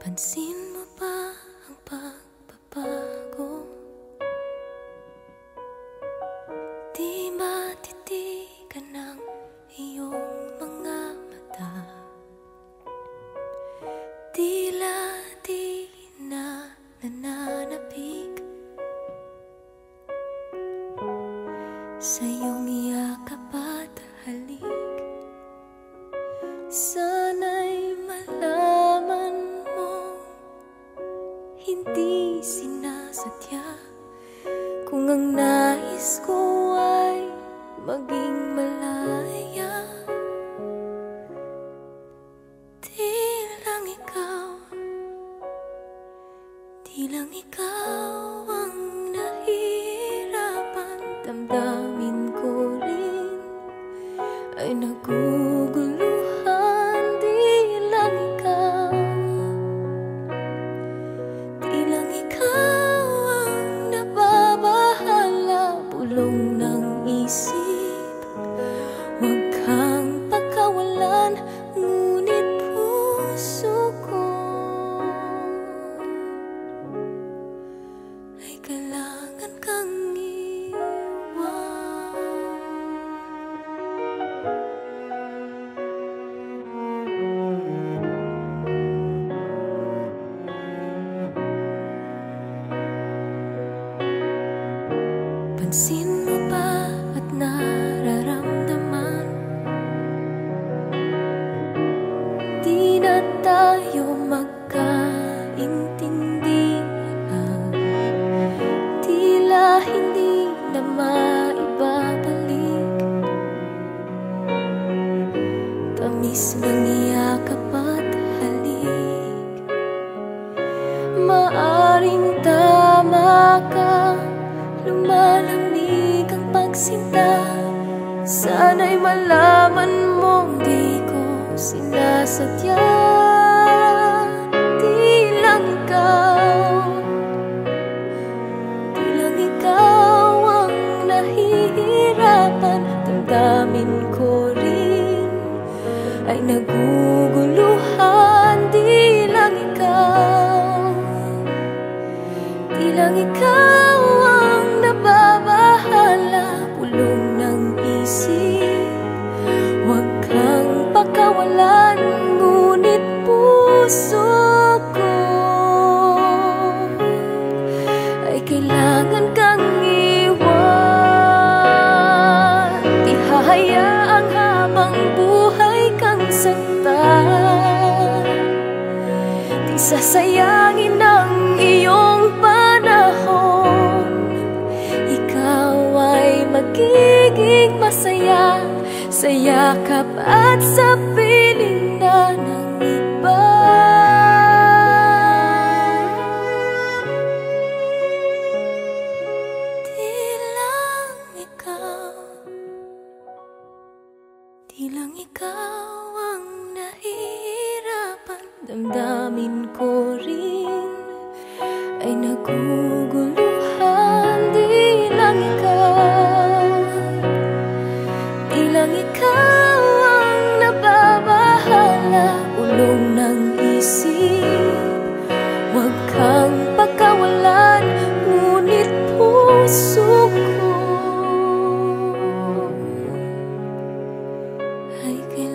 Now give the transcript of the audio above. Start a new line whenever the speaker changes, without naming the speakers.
Pansin mo ba ang pagbabago? Di matitigan ng iyong mga mata. Tila di na nananapig sa iyong yakap at halik. Sana'y malaman mo, hindi sinasadya. Kung ang nais ko ay maging malaya, di lang ikaw ang nahihirapan. Damdamin ko rin ay naguguluhan. Di lang ikaw ang nababahala. Bulong ng isip, huwag kang pagkawalan. Ngunit puso ko ay kailangan kang pansin mo ba at nararamdaman? Di na tayo magkaintindihan. Tila hindi na maibabalik tamis ng yakap at halik. Maaring tama ka, lumalamig ang pagsinta. Sana'y malaman mong di ko sinasadya. Di lang ikaw ang nahihirapan. Damdamin ko rin ay naguguluhan. Di lang ikaw ang nababahala. Bulong ng isip, huwag kang pakawalan. Ngunit puso ko ay kailangan kang iwan. Di hahayaang habang buhay kang saktan. Di sasayangin ang iyong panahon. Ikaw ay magiging masaya sa yakap at sa piling na ng iba. Di lang ikaw ang nahihirapan. Damdamin ko rin ay naguguluhan. Di lang ikaw ang nababahala. Ulong ng isip, huwag kang pagkawalan. Ngunit puso ko ay kailangan